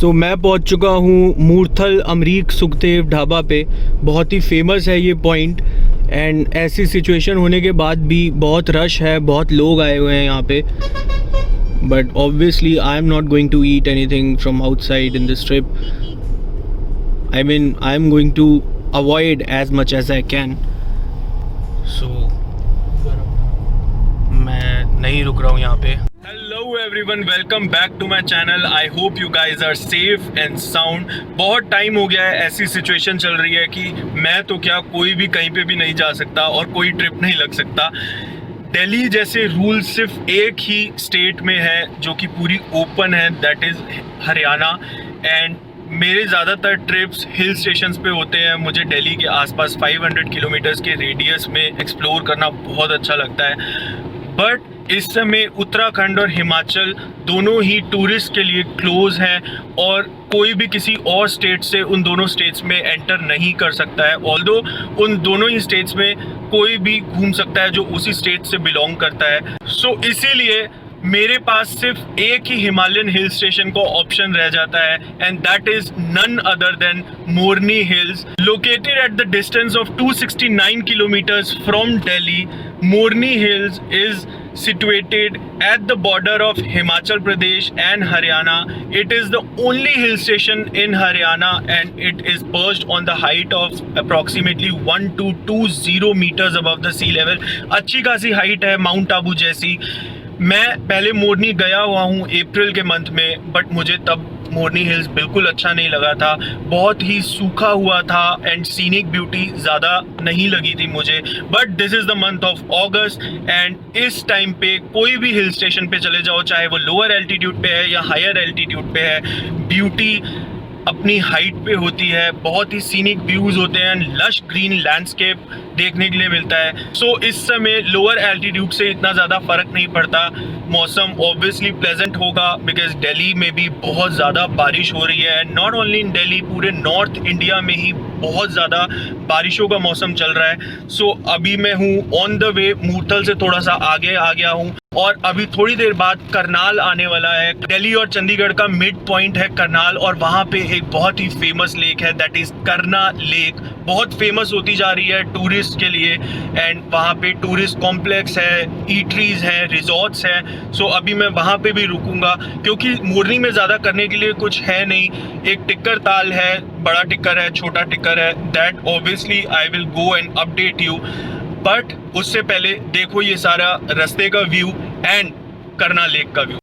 मैं पहुंच चुका हूँ मूर्थल अमरीक सुखदेव ढाबा पे। बहुत ही फेमस है ये पॉइंट एंड ऐसी सिचुएशन होने के बाद भी बहुत रश है, बहुत लोग आए हुए हैं यहाँ पे। But obviously I am not going to eat anything from outside in this trip. I mean I am going to avoid as much as I can. So मैं नहीं रुक रहा हूँ यहाँ पे। Hello everyone, welcome back to my channel. I hope you guys are safe and sound. बहुत time हो गया है, ऐसी सिचुएशन चल रही है कि मैं तो क्या कोई भी कहीं पे भी नहीं जा सकता और कोई ट्रिप नहीं लग सकता। दिल्ली जैसे रूल सिर्फ एक ही स्टेट में है जो कि पूरी ओपन है, दैट इज़ हरियाणा। एंड मेरे ज़्यादातर ट्रिप्स हिल स्टेशंस पे होते हैं। मुझे दिल्ली के आसपास 500 किलोमीटर्स के रेडियस में एक्सप्लोर करना बहुत अच्छा लगता है। बट इस समय उत्तराखंड और हिमाचल दोनों ही टूरिस्ट के लिए क्लोज हैं और कोई भी किसी और स्टेट से उन दोनों स्टेट्स में एंटर नहीं कर सकता है। ऑल्दो उन दोनों ही स्टेट्स में कोई भी घूम सकता है जो उसी स्टेट से बिलोंग करता है। सो इसीलिए मेरे पास सिर्फ एक ही हिमालयन हिल स्टेशन का ऑप्शन रह जाता है and that is none other than Morni hills. Located at the distance of 269 kilometers from Delhi, Morni hills is situated at the border of Himachal Pradesh and Haryana. It is the only hill station in Haryana and it is perched on the height of approximately 1220 meters above the sea level. अच्छी खासी height है, mount Abu जैसी। मैं पहले मोरनी गया हुआ हूँ अप्रैल के मंथ में, बट मुझे तब मोरनी हिल्स बिल्कुल अच्छा नहीं लगा था। बहुत ही सूखा हुआ था एंड सीनिक ब्यूटी ज़्यादा नहीं लगी थी मुझे। But this is the month of August and इस टाइम पे कोई भी हिल स्टेशन पे चले जाओ, चाहे वो लोअर एल्टीट्यूड पे है या हायर एल्टीट्यूड पे है, ब्यूटी अपनी हाइट पे होती है। बहुत ही सीनिक व्यूज़ होते हैं, लश ग्रीन लैंडस्केप देखने के लिए मिलता है। सो इस समय लोअर एल्टीट्यूड से इतना ज़्यादा फ़र्क नहीं पड़ता। मौसम ऑब्वियसली प्लेजेंट होगा बिकॉज दिल्ली में भी बहुत ज़्यादा बारिश हो रही है। नॉट ओनली इन दिल्ली, पूरे नॉर्थ इंडिया में ही बहुत ज़्यादा बारिशों का मौसम चल रहा है। सो अभी मैं हूँ ऑन द वे, मूर्थल से थोड़ा सा आगे आ गया हूँ और अभी थोड़ी देर बाद करनाल आने वाला है। दिल्ली और चंडीगढ़ का मिड पॉइंट है करनाल और वहाँ पे एक बहुत ही फेमस लेक है, दैट इज़ करना लेक। बहुत फेमस होती जा रही है टूरिस्ट के लिए एंड वहाँ पे टूरिस्ट कॉम्प्लेक्स है, ईटरीज हैं, रिजॉर्ट्स हैं। सो अभी मैं वहाँ पे भी रुकूंगा क्योंकि मोरनी में ज़्यादा करने के लिए कुछ है नहीं। एक टिक्कर ताल है, बड़ा टिक्कर है, छोटा टिक्कर है, that obviously I will go and update you. But उससे पहले देखो ये सारा रास्ते का व्यू एंड करना लेक का व्यू।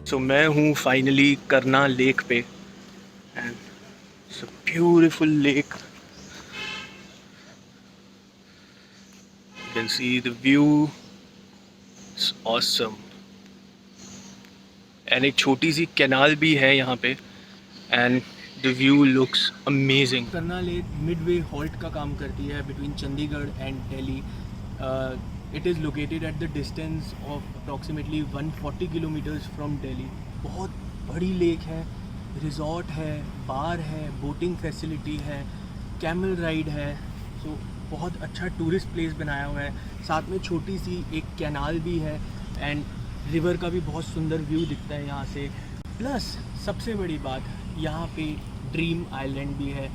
सो मैं हूँ फाइनली करना लेक पे and it's a beautiful lake. You can see the view, it's awesome. And एक छोटी सी कैनाल भी है यहाँ पे and the view looks amazing. करना लेक मिडवे हॉल्ट का काम करती है between Chandigarh and Delhi. It is located at the distance of approximately 140 kilometers from Delhi. बहुत बड़ी लेक है, रिजॉर्ट है, बार है, बोटिंग फैसिलिटी है, कैमल राइड है। सो बहुत अच्छा टूरिस्ट प्लेस बनाया हुआ है। साथ में छोटी सी एक कैनाल भी है एंड रिवर का भी बहुत सुंदर व्यू दिखता है यहाँ से। प्लस सबसे बड़ी बात, यहाँ पे ड्रीम आइलैंड भी है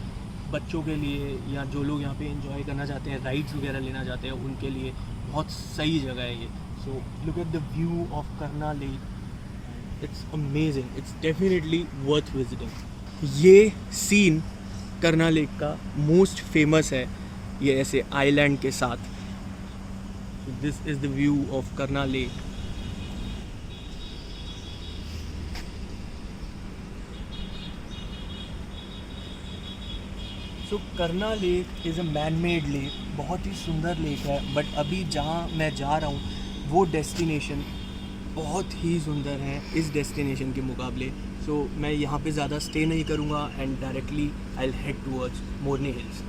बच्चों के लिए या जो लोग यहाँ पे एंजॉय करना चाहते हैं, राइड्स वगैरह लेना चाहते हैं, उनके लिए बहुत सही जगह है ये। So look at the view of Karna lake, it's amazing, it's definitely worth visiting. ये सीन करना लेक का मोस्ट फेमस है, ये ऐसे आइलैंड के साथ। This is the view of Karna lake. So Karna lake is a man made lake, बहुत ही सुंदर लेक है। बट अभी जहाँ मैं जा रहा हूँ वो डेस्टिनेशन बहुत ही सुंदर हैं इस डेस्टिनेशन के मुकाबले। सो मैं यहाँ पे ज़्यादा स्टे नहीं करूँगा and directly I will head towards Morni hills.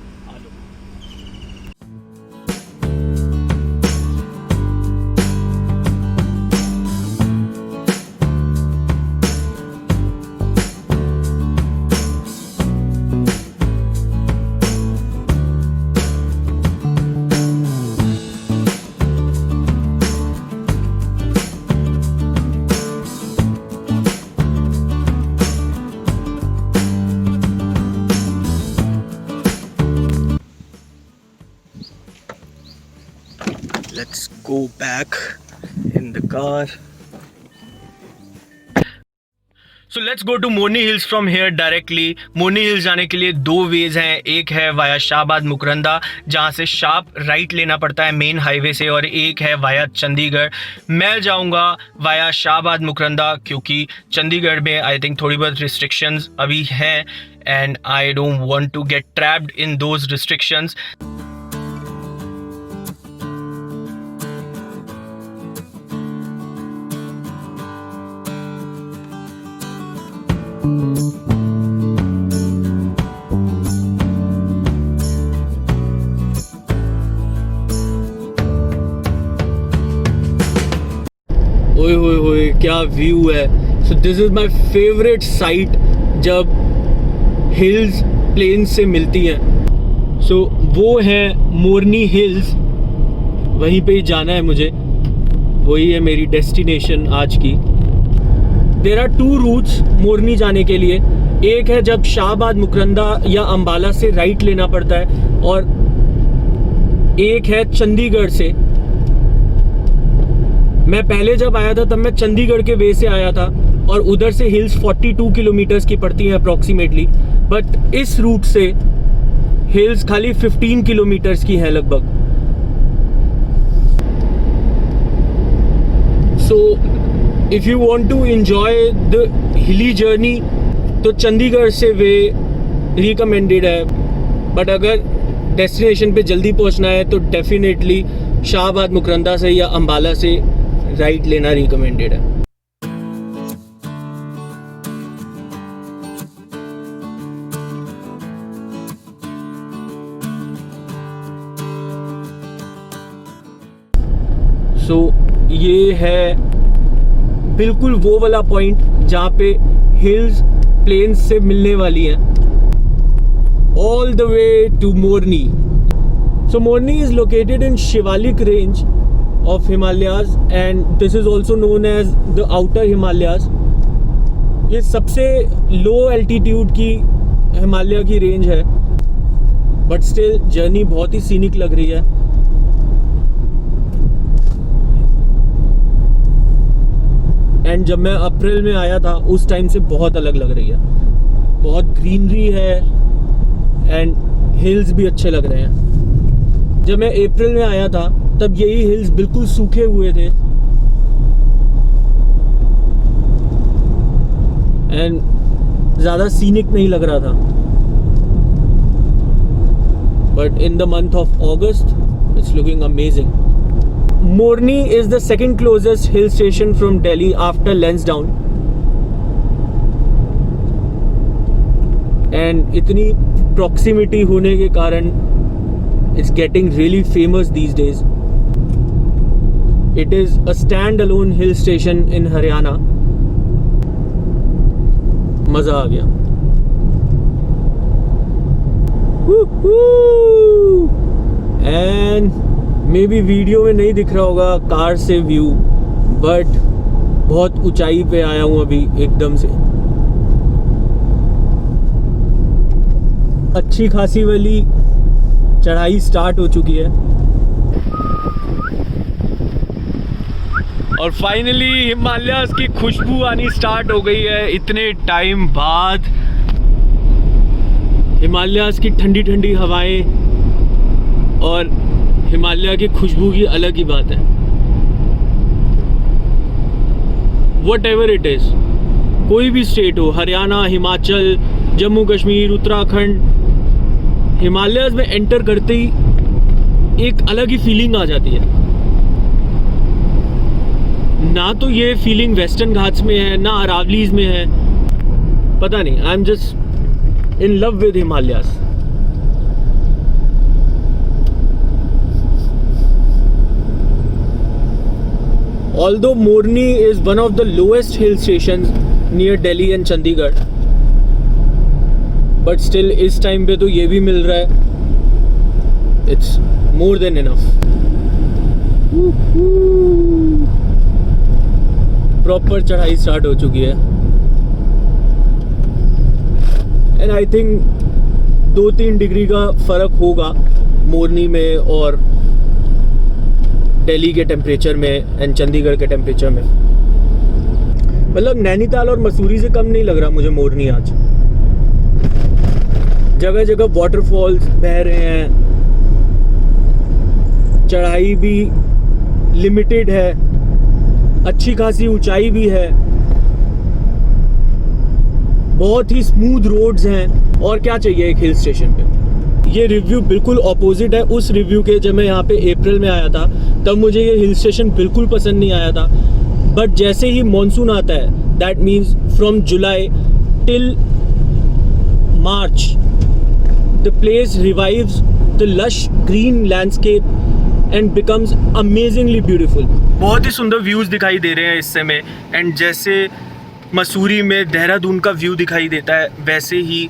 Let's go back in the car. So let's go to Morni hills from here directly. Morni hills जाने के लिए 2 वेज हैं, एक है वाया शाहबाद मुकरंदा जहाँ से शार्प राइट लेना पड़ता है मेन हाईवे से, और एक है वाया चंडीगढ़। मैं जाऊँगा वाया शाहबाद मुकरंदा क्योंकि चंडीगढ़ में आई थिंक थोड़ी बहुत रिस्ट्रिक्शंस अभी हैं and I don't want to get trapped in those restrictions. ओए होए होए क्या व्यू है। So this is my favourite site जब हिल्स प्लेन्स से मिलती हैं। सो वो है मोरनी हिल्स, वहीं पे ही जाना है मुझे, वही है मेरी डेस्टिनेशन आज की। देयर आर 2 रूट्स मोरनी जाने के लिए। एक है जब शाहबाद मुकरंदा या अंबाला से राइट लेना पड़ता है, और एक है चंडीगढ़ से। मैं पहले जब आया था तब मैं चंडीगढ़ के वे से आया था और उधर से हिल्स 42 किलोमीटर्स की पड़ती हैं अप्रॉक्सीमेटली, बट इस रूट से हिल्स खाली 15 किलोमीटर्स की है लगभग। So if you want to enjoy the hilly journey तो चंडीगढ़ से वे रिकमेंडेड है, बट अगर डेस्टिनेशन पे जल्दी पहुंचना है तो डेफिनेटली शाहबाद मुकरंदा से या अंबाला से राइट लेना रिकमेंडेड है। सो ये है बिल्कुल वो वाला पॉइंट जहाँ पे हिल्स प्लेन्स से मिलने वाली हैं, all the way to Morni. So Morni is located in Shivalik range of Himalayas and this is also known as the outer Himalayas। ये सबसे लो एल्टीट्यूड की हिमालय की रेंज है, बट स्टिल जर्नी बहुत ही सीनिक लग रही है। एंड जब मैं अप्रैल में आया था उस टाइम से बहुत अलग लग रही है, बहुत ग्रीनरी है एंड हिल्स भी अच्छे लग रहे हैं। जब मैं अप्रैल में आया था तब यही हिल्स बिल्कुल सूखे हुए थे एंड ज़्यादा सीनिक नहीं लग रहा था, but in the month of August it's looking amazing. Morni is the second closest hill station from Delhi after Lansdowne and इतनी प्रॉक्सिमिटी होने के कारण it's getting really famous these days. It is a stand-alone hill station in Haryana। मजा आ गया। And may be video में नहीं दिख रहा होगा कार से व्यू, बट बहुत ऊंचाई पे आया हूँ अभी एकदम से। अच्छी खासी वाली चढ़ाई स्टार्ट हो चुकी है और फाइनली हिमालयाज़ की खुशबू आनी स्टार्ट हो गई है इतने टाइम बाद। हिमालयाज़ की ठंडी ठंडी हवाएं और हिमालय की खुशबू की अलग ही बात है। वट एवर इट इज़, कोई भी स्टेट हो, हरियाणा, हिमाचल, जम्मू कश्मीर, उत्तराखंड, हिमालयाज़ में एंटर करते ही एक अलग ही फीलिंग आ जाती है। ना तो ये फीलिंग वेस्टर्न घाट्स में है ना अरावलीज में है, पता नहीं, I am just in love with Himalayas. Although Morni is one of the lowest hill stations near Delhi and Chandigarh, but still इस टाइम पे तो ये भी मिल रहा है, it's more than enough. Proper चढ़ाई स्टार्ट हो चुकी है एंड आई थिंक 2-3 डिग्री का फ़र्क होगा मोरनी में और दिल्ली के टेम्परेचर में एंड चंडीगढ़ के टेम्परेचर में। मतलब नैनीताल और मसूरी से कम नहीं लग रहा मुझे मोरनी आज। जगह जगह वाटरफॉल्स बह रहे हैं, चढ़ाई भी लिमिटेड है, अच्छी खासी ऊंचाई भी है, बहुत ही स्मूथ रोड्स हैं, और क्या चाहिए एक हिल स्टेशन पे। ये रिव्यू बिल्कुल ऑपोजिट है उस रिव्यू के जब मैं यहाँ पे अप्रैल में आया था, तब मुझे ये हिल स्टेशन बिल्कुल पसंद नहीं आया था। बट जैसे ही मॉनसून आता है, that means from July till March, the place revives the lush green landscape and becomes amazingly beautiful. बहुत ही सुंदर व्यूज़ दिखाई दे रहे हैं इस समय, एंड जैसे मसूरी में देहरादून का व्यू दिखाई देता है, वैसे ही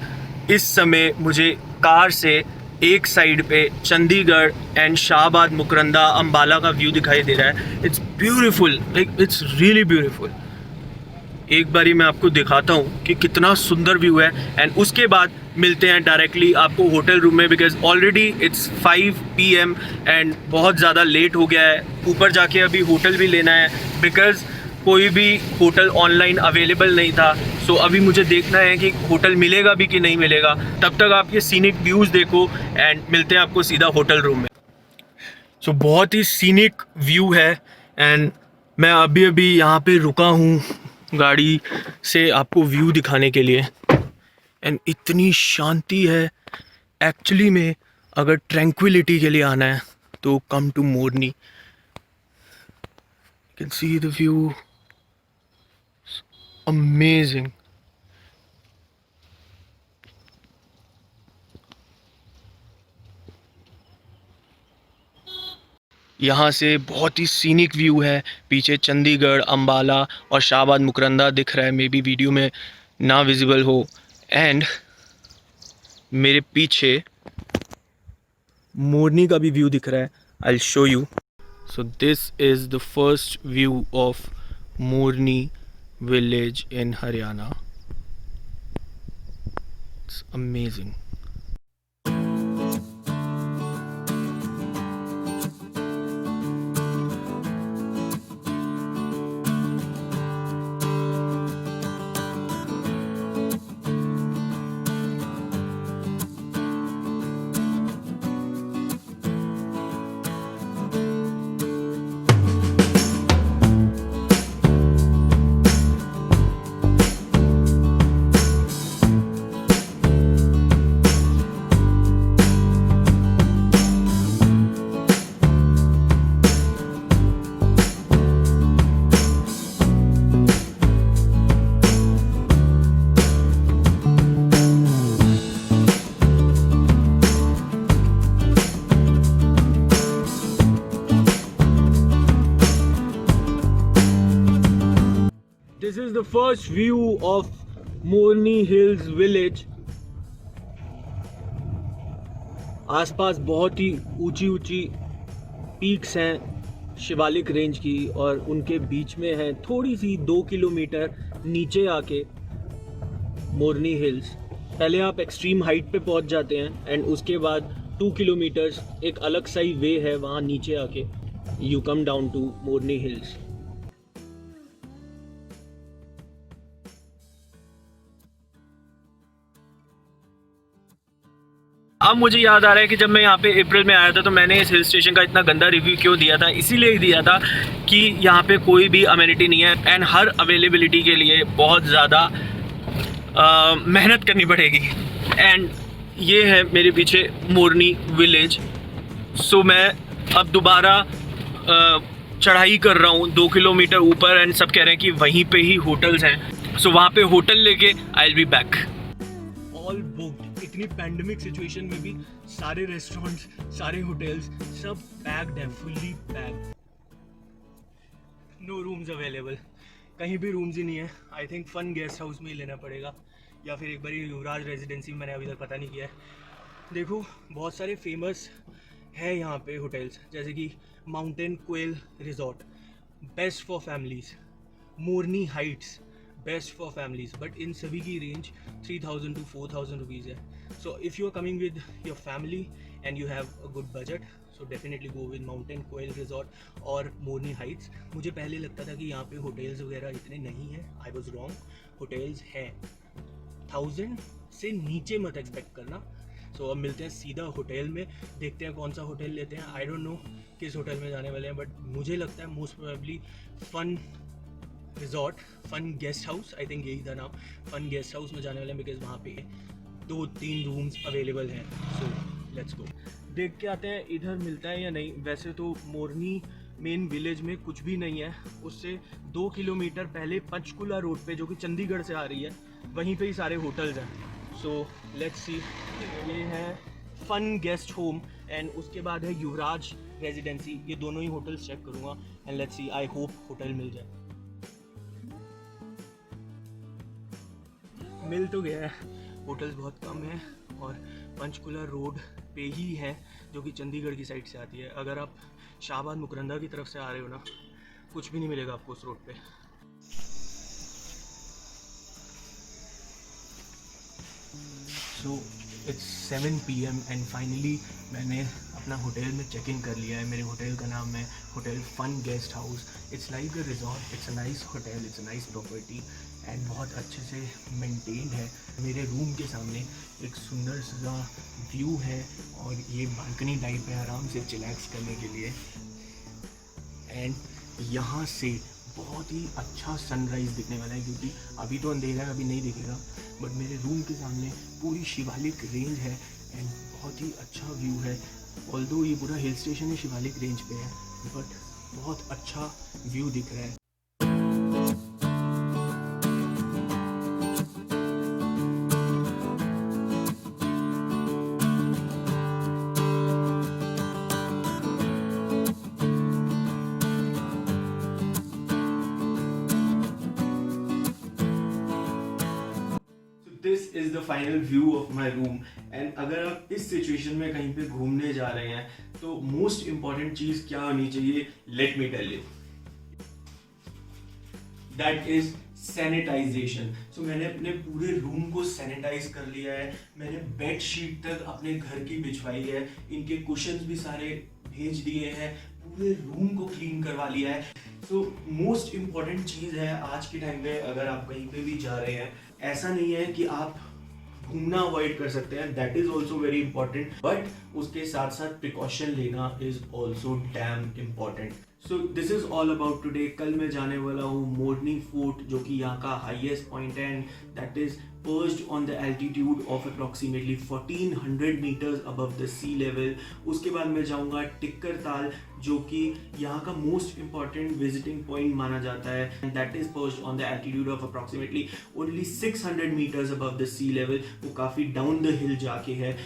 इस समय मुझे कार से एक साइड पे चंडीगढ़ एंड शाहबाद, मुकरंदा, अंबाला का व्यू दिखाई दे रहा है। It's beautiful, like it's really beautiful. एक बारी मैं आपको दिखाता हूँ कि कितना सुंदर व्यू है, एंड उसके बाद मिलते हैं डायरेक्टली आपको होटल रूम में, because already it's 5 PM and बहुत ज़्यादा लेट हो गया है। ऊपर जाके अभी होटल भी लेना है, बिकॉज कोई भी होटल ऑनलाइन अवेलेबल नहीं था। सो अभी मुझे देखना है कि होटल मिलेगा भी कि नहीं मिलेगा। तब तक आप ये सीनिक व्यूज़ देखो एंड मिलते हैं आपको सीधा होटल रूम में। सो बहुत ही सीनिक व्यू है, एंड मैं अभी अभी यहाँ पे रुका हूँ गाड़ी से आपको व्यू दिखाने के लिए, एंड इतनी शांति है। एक्चुअली में अगर ट्रैंक्विलिटी के लिए आना है तो come to Morni. You can see the view, amazing. यहाँ से बहुत ही सीनिक व्यू है। पीछे चंडीगढ़, अंबाला और शाहबाद, मुकरंदा दिख रहा है, मे बी वीडियो में ना विजिबल हो। एंड मेरे पीछे मोरनी का भी व्यू दिख रहा है, I will show you. So this is the first view of Morni village in Haryana. It's amazing. This is the first view of Morni Hills village. आसपास बहुत ही ऊंची ऊंची पीक्स हैं शिवालिक रेंज की, और उनके बीच में है थोड़ी सी 2 किलोमीटर नीचे आके मोरनी हिल्स। पहले आप एक्सट्रीम हाइट पे पहुंच जाते हैं, एंड उसके बाद 2 किलोमीटर्स एक अलग सा ही वे है, वहाँ नीचे आके you come down to Morni hills. अब मुझे याद आ रहा है कि जब मैं यहाँ पे अप्रैल में आया था तो मैंने इस हिल स्टेशन का इतना गंदा रिव्यू क्यों दिया था। इसीलिए दिया था कि यहाँ पे कोई भी अमेनिटी नहीं है, एंड हर अवेलेबिलिटी के लिए बहुत ज़्यादा मेहनत करनी पड़ेगी। एंड ये है मेरे पीछे मोरनी विलेज। सो मैं अब दोबारा चढ़ाई कर रहा हूँ 2 किलोमीटर ऊपर एंड सब कह रहे हैं कि वहीं पे ही होटल्स हैं, सो वहाँ पे होटल लेके I will be back. All booked. इतनी पैंडेमिक सिचुएशन में भी सारे रेस्टोरेंट्स, सारे होटल्स सब पैक्ड हैं, fully packed. No rooms available, कहीं भी रूम्स ही नहीं है। I think fun guest house में ही लेना पड़ेगा, या फिर एक बार युवराज रेजिडेंसी मैंने अभी तक पता नहीं किया है। देखो बहुत सारे फेमस है यहाँ पे होटल्स, जैसे कि mountain quail resort, best for families, Morni heights, best for families, but इन सभी की रेंज 3000 to 4000 रुपीज़ है। So if you are coming with your family and you have a good budget, so definitely go with mountain quail resort और Morni Heights. मुझे पहले लगता था कि यहाँ पे होटल्स वगैरह इतने नहीं हैं, आई वॉज रॉन्ग, होटल्स हैं। 1000 से नीचे मत एक्सपेक्ट करना। सो अब मिलते हैं सीधा होटल में, देखते हैं कौन सा होटल लेते हैं। आई डोंट नो किस होटल में जाने वाले हैं, बट मुझे लगता है most probably fun resort, fun guest house, I think यही था नाम, फन गेस्ट हाउस में जाने वाले हैं, बिकॉज वहाँ पे 2-3 रूम्स अवेलेबल हैं। सो लेट्स गो, देख के आते हैं इधर मिलता है या नहीं। वैसे तो मोरनी मेन विलेज में कुछ भी नहीं है, उससे 2 किलोमीटर पहले पंचकुला रोड पे, जो कि चंडीगढ़ से आ रही है, वहीं पे ही सारे होटल्स हैं। सो लेट्स सी, ये है फन गेस्ट होम एंड उसके बाद है युवराज रेजिडेंसी। ये दोनों ही होटल्स चेक करूँगा and let's see, I hope hotel मिल जाए। मिल तो गया है, होटल्स बहुत कम हैं और पंचकुला रोड पे ही है, जो कि चंडीगढ़ की साइड से आती है। अगर आप शाहबाद मुकरंदा की तरफ से आ रहे हो ना, कुछ भी नहीं मिलेगा आपको उस रोड पे। So it's 7 PM and finally मैंने अपना होटल में चेक इन कर लिया है। मेरे होटल का नाम है hotel fun guest house. It's like a resort, it's a nice hotel, it's a nice property and बहुत अच्छे से मेंटेन्ड है। मेरे रूम के सामने एक सुंदर सा व्यू है और ये बालकनी टाइप है आराम से चिलैक्स करने के लिए। एंड यहाँ से बहुत ही अच्छा सनराइज़ दिखने वाला है, क्योंकि अभी तो अंधेरा है, अभी नहीं दिखेगा, बट मेरे रूम के सामने पूरी शिवालिक रेंज है एंड बहुत ही अच्छा व्यू है। ऑल्दो ये पूरा हिल स्टेशन ही शिवालिक रेंज पे है, बट बहुत अच्छा व्यू दिख रहा है। This is the final view of my room and अगर आप इस सिचुएशन में कहीं पे घूमने जा रहे हैं तो मोस्ट इम्पॉर्टेंट चीज़ क्या होनी चाहिए, let me tell you, that is sanitization. So मैंने अपने पूरे रूम को सैनिटाइज कर लिया है, मैंने बेड शीट तक अपने घर की बिछवाई है, इनके कुशन्स भी सारे भेज दिए हैं, पूरे रूम को क्लीन करवा लिया है। सो मोस्ट इम्पॉर्टेंट चीज़ है आज के टाइम पे, अगर आप कहीं पे भी जा रहे हैं, ऐसा नहीं है कि आप घूमना अवॉइड कर सकते हैं, that is also very important, but उसके साथ साथ प्रिकॉशन लेना is also dam important. So this is all about today. कल मैं जाने वाला हूँ मोरनी फोर्ट, जो कि यहाँ का हाईएस्ट पॉइंट है and that is perched on the altitude of approximately 1400 metres above the sea level. उसके बाद मैं जाऊँगा टिक्कर ताल, जो कि यहाँ का मोस्ट इम्पॉर्टेंट विजिटिंग पॉइंट माना जाता है and that is perched on the altitude of approximately only 600 metres above the sea level. वो काफ़ी डाउन द हिल जाके है।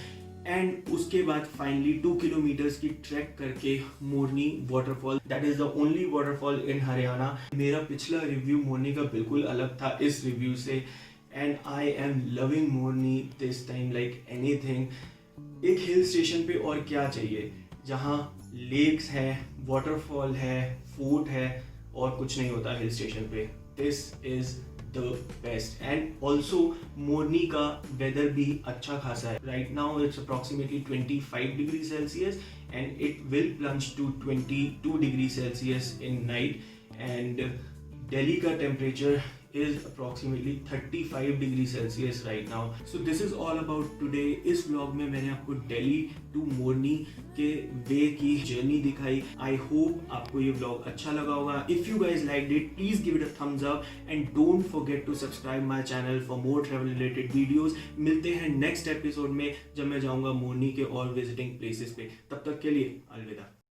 एंड उसके बाद फाइनली 2 किलोमीटर्स की ट्रैक करके Morni waterfall, that is the only waterfall in Haryana. मेरा पिछला रिव्यू मोरनी का बिल्कुल अलग था इस रिव्यू से and I am loving Morni this time like anything. एक हिल स्टेशन पे और क्या चाहिए, जहाँ लेक्स है, वाटरफॉल है, फोर्ट है, और कुछ नहीं होता हिल स्टेशन पे। This is the best and also मोरनी का वेदर भी अच्छा खासा है। Right now it's approximately 25 degrees Celsius and it will plunge to 22 degrees Celsius in night and Delhi का temperature is approximately 35 degrees Celsius right now. So this is all about today. इस vlog में मैंने आपको Delhi to मोरनी के वे की journey दिखाई। I hope आपको ये vlog अच्छा लगा होगा। If you guys liked it, please give it a thumbs up and don't forget to subscribe my channel for more travel related videos. मिलते हैं next episode में, जब मैं जाऊँगा मोरनी के और visiting places पे। तब तक के लिए अलविदा।